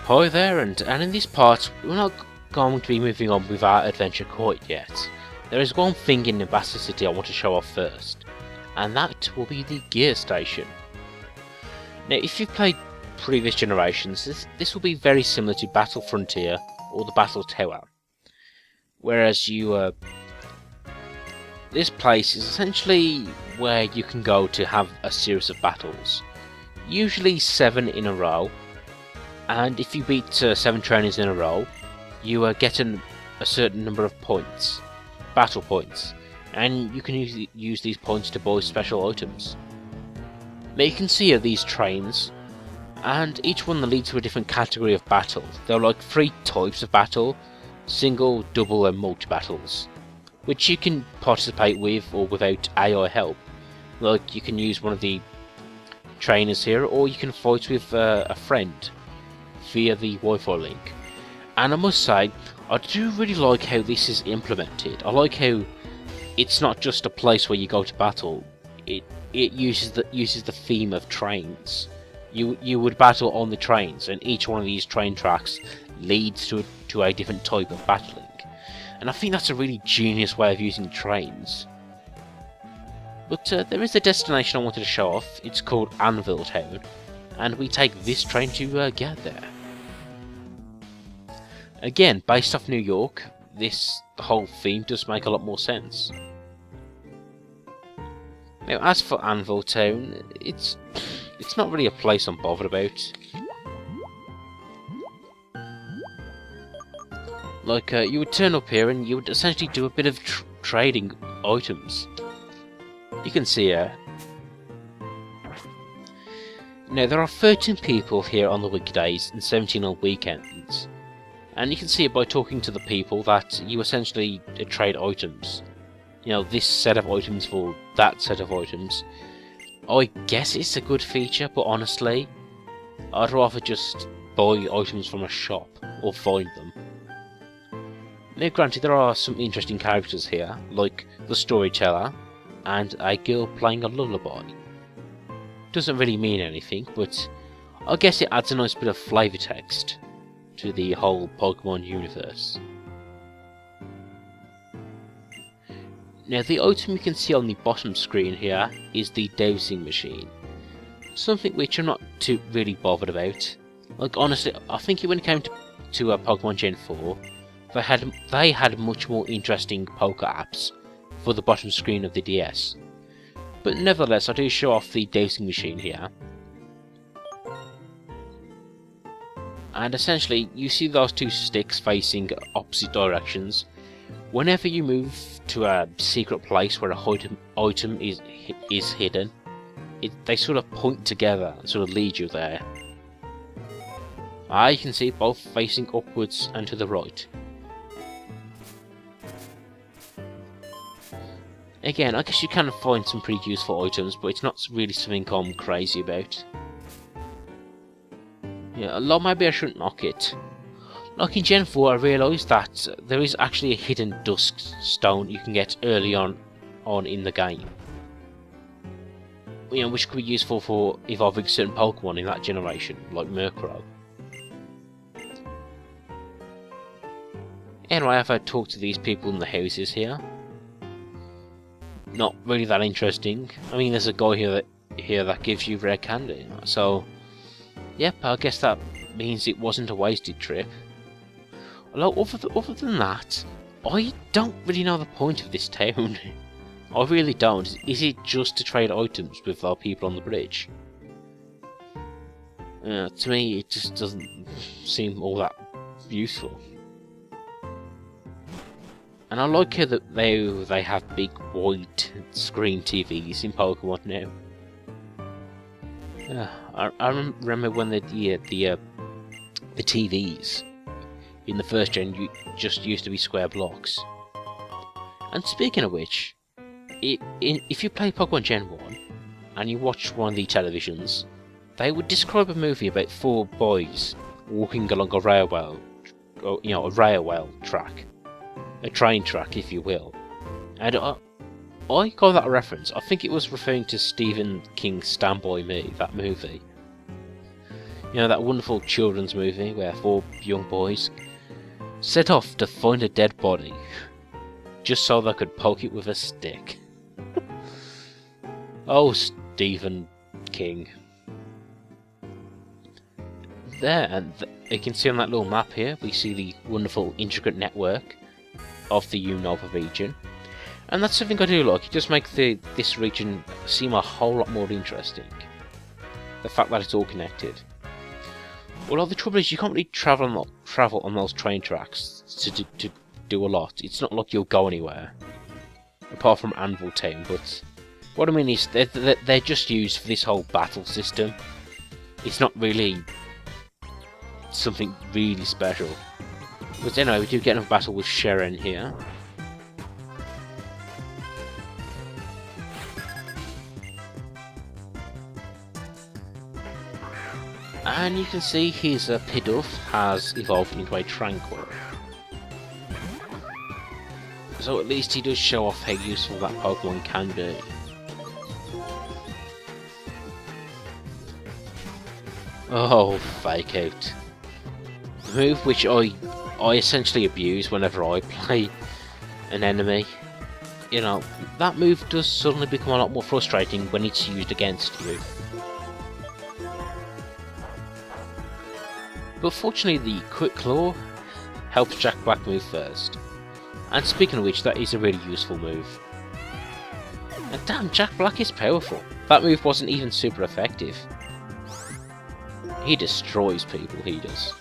Hi there, and in this part, we're not going to be moving on with our adventure quite yet. There is one thing in Nebraska City I want to show off first, and that will be the gear station. Now, if you've played previous generations, this will be very similar to Battle Frontier or the Battle Tower. Whereas this place is essentially where you can go to have a series of battles, usually 7 in a row. And if you beat 7 trainers in a row, you get a certain number of points, battle points, and you can use these points to buy special items. Now you can see here these trains, and each one leads to a different category of battle. There are like 3 types of battle: single, double and multi-battles, which you can participate with or without AI help. Like, you can use one of the trainers here, or you can fight with a friend via the Wi-Fi link. And I must say, I do really like how this is implemented. I like how it's not just a place where you go to battle. It uses the theme of trains. You would battle on the trains, and each one of these train tracks leads to a different type of battling. And I think that's a really genius way of using trains. But there is a destination I wanted to show off. It's called Anvil Town, and we take this train to get there. Again, based off New York, the whole theme does make a lot more sense. Now, as for Anvil Town, it's not really a place I'm bothered about. Like, you would turn up here and you would essentially do a bit of trading items. You can see here. Now, there are 13 people here on the weekdays and 17 on weekends. And you can see it by talking to the people that you essentially trade items. You know, this set of items for that set of items. I guess it's a good feature, but honestly, I'd rather just buy items from a shop or find them. Now, granted, there are some interesting characters here, like the storyteller and a girl playing a lullaby. Doesn't really mean anything, but I guess it adds a nice bit of flavour text to the whole Pokemon universe. Now, the item you can see on the bottom screen here is the dowsing machine. Something which I'm not too really bothered about. Like, honestly, I think when it came to Pokemon Gen 4, they had much more interesting poker apps for the bottom screen of the DS. But nevertheless, I do show off the dowsing machine here. And essentially, you see those 2 sticks facing opposite directions. Whenever you move to a secret place where a item is hidden, they sort of point together and sort of lead you there. You can see both facing upwards and to the right. Again, I guess you can find some pretty useful items, but it's not really something I'm crazy about. Yeah, although maybe I shouldn't knock it. Like in Gen 4, I realised that there is actually a hidden dusk stone you can get early on in the game. You know, which could be useful for evolving certain Pokemon in that generation, like Murkrow. Anyway, I've had talked to these people in the houses here. Not really that interesting. I mean, there's a guy here that gives you rare candy, so yep, I guess that means it wasn't a wasted trip. Although, other than that, I don't really know the point of this town. I really don't. Is it just to trade items with our people on the bridge? To me, it just doesn't seem all that useful. And I like how that they have big wide screen TVs in Pokemon now. I remember when the TVs in the first gen just used to be square blocks. And speaking of which, if you play Pokemon Gen 1 and you watch one of the televisions, they would describe a movie about 4 boys walking along a railway, a railway track, a train track, if you will. And I got that reference. I think it was referring to Stephen King's Stand By Me, that movie. You know, that wonderful children's movie where 4 young boys set off to find a dead body just so they could poke it with a stick. Oh, Stephen King. There, and you can see on that little map here, we see the wonderful intricate network of the Unova region. And that's something I do like. It does make this region seem a whole lot more interesting. The fact that it's all connected. Although the trouble is, you can't really travel on those train tracks to do a lot. It's not like you'll go anywhere, apart from Anvil Town. But what I mean is, they're just used for this whole battle system. It's not really something really special. But anyway, we do get another battle with Sharon here. And you can see his Pidove has evolved into a Tranquil. So at least he does show off how useful that Pokemon can be. Oh, Fake Out. The move which I essentially abuse whenever I play an enemy. You know, that move does suddenly become a lot more frustrating when it's used against you. But fortunately, the Quick Claw helps Jack Black move first. And speaking of which, that is a really useful move. And damn, Jack Black is powerful. That move wasn't even super effective. He destroys people, he does.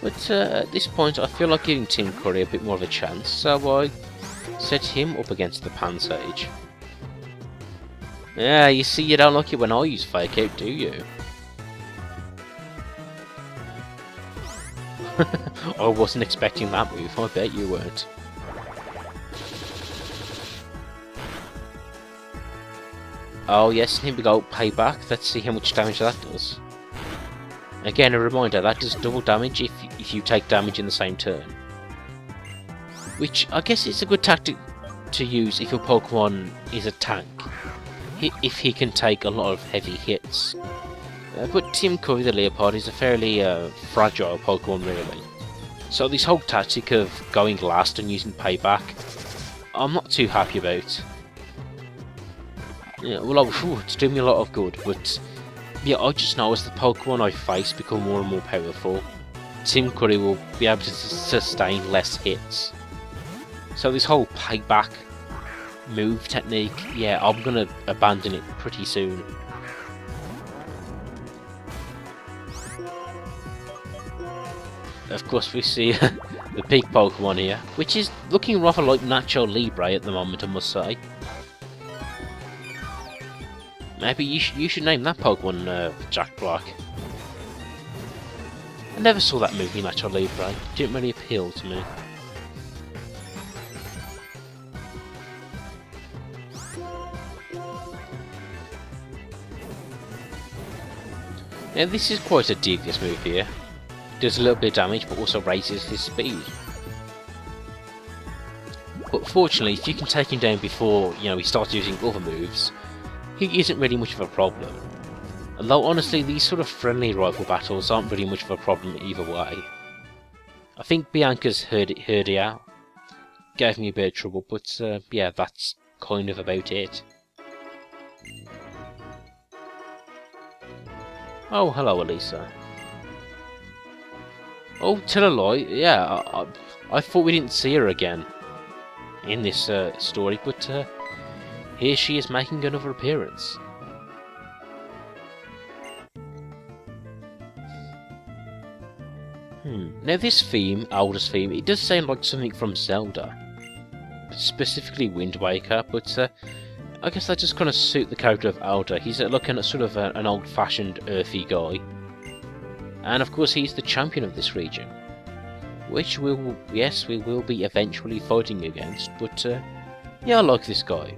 But at this point, I feel like giving Tim Curry a bit more of a chance, so I set him up against the Pansage. Yeah, you see, you don't like it when I use Fake Out, do you? I wasn't expecting that move, I bet you weren't. Oh yes, here we go, Payback. Let's see how much damage that does. Again, a reminder, that does double damage if you take damage in the same turn. Which, I guess is a good tactic to use if your Pokemon is a tank. If he can take a lot of heavy hits. But Tim Curry the Leopard is a fairly fragile Pokemon really. So this whole tactic of going last and using Payback, I'm not too happy about. Yeah, well, it's doing me a lot of good, but yeah, I just know as the Pokemon I face become more and more powerful, Tim Curry will be able to sustain less hits. So this whole Payback move technique, yeah, I'm gonna abandon it pretty soon. Of course we see the big Pokemon here, which is looking rather like Nacho Libre at the moment, I must say. Maybe you should name that Pokemon Jack Black. I never saw that movie Nacho Libre, it didn't really appeal to me. Now this is quite a devious move here. Does a little bit of damage but also raises his speed. But fortunately, if you can take him down before, you know, he starts using other moves, he isn't really much of a problem. Although honestly, these sort of friendly rival battles aren't really much of a problem either way. I think Bianca's Herdia gave me a bit of trouble, but yeah, that's kind of about it. Oh, hello, Elisa. Oh, tell a lie. Yeah, I thought we didn't see her again in this story, but here she is making another appearance. Now this theme, Alder's theme, it does sound like something from Zelda. Specifically Wind Waker, but I guess that just kind of suit the character of Alder. He's looking at sort of an old-fashioned, earthy guy. And of course he's the champion of this region. Which we will be eventually fighting against, but yeah, I like this guy.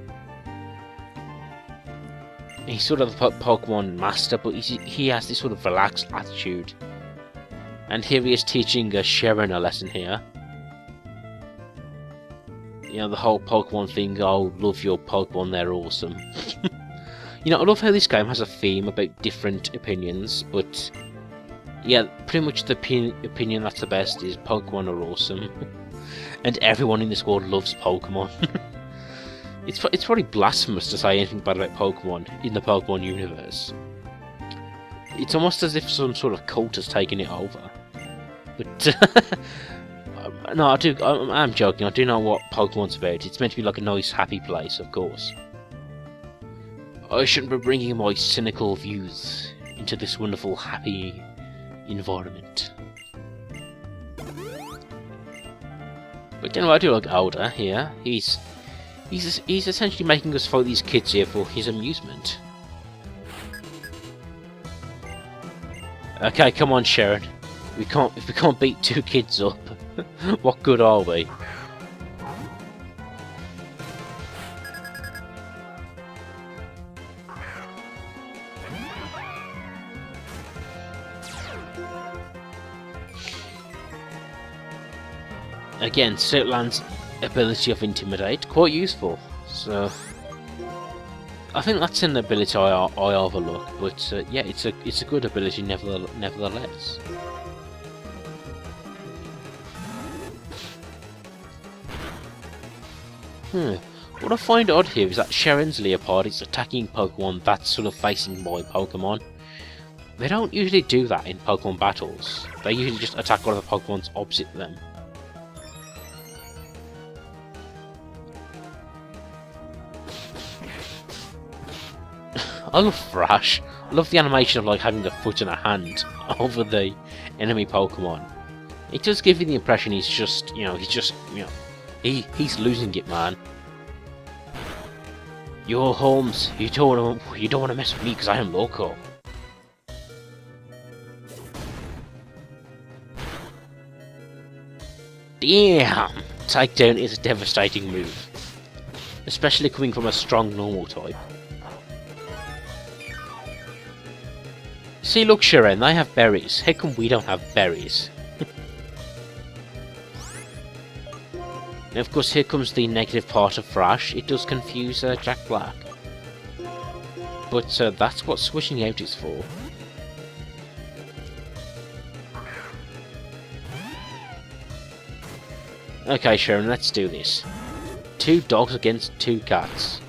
He's sort of the Pokemon master, but he has this sort of relaxed attitude. And here he is teaching Sharon a lesson here. You know, the whole Pokemon thing, oh, love your Pokemon, they're awesome. You know, I love how this game has a theme about different opinions, but yeah, pretty much the opinion that's the best is Pokemon are awesome. And everyone in this world loves Pokemon. It's probably blasphemous to say anything bad about Pokemon in the Pokemon universe. It's almost as if some sort of cult has taken it over. But no, I'm joking. I do know what Pokemon's about. It's meant to be like a nice, happy place, of course. I shouldn't be bringing my cynical views into this wonderful, happy environment. But you know, I do like Alder here. He's essentially making us fight these kids here for his amusement. Okay, come on, Sharon. If we can't beat two kids up, what good are we? Again, Stoutland's ability of Intimidate, quite useful. So I think that's an ability I overlook, but yeah, it's a good ability nevertheless. What I find odd here is that Sharon's Leopard is attacking Pokemon that's sort of facing my Pokemon. They don't usually do that in Pokemon battles. They usually just attack one of the Pokemons opposite them. I love Thrash. I love the animation of like having a foot and a hand over the enemy Pokemon. It does give you the impression he's just, he's losing it, man. Yo, Holmes, you don't want to mess with me because I am loco. Damn! Takedown is a devastating move, especially coming from a strong normal type. See, look, Sharon, they have berries. How come we don't have berries? And of course, here comes the negative part of Thrash. It does confuse Jack Black. But that's what switching out is for. Okay, Sharon, let's do this. 2 dogs against 2 cats.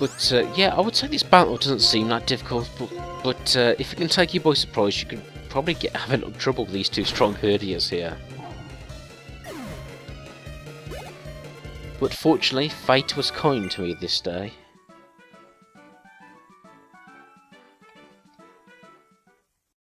But yeah, I would say this battle doesn't seem that difficult, but if it can take you by surprise, you could probably have a little trouble with these 2 strong herdiers here. But fortunately, fate was kind to me this day.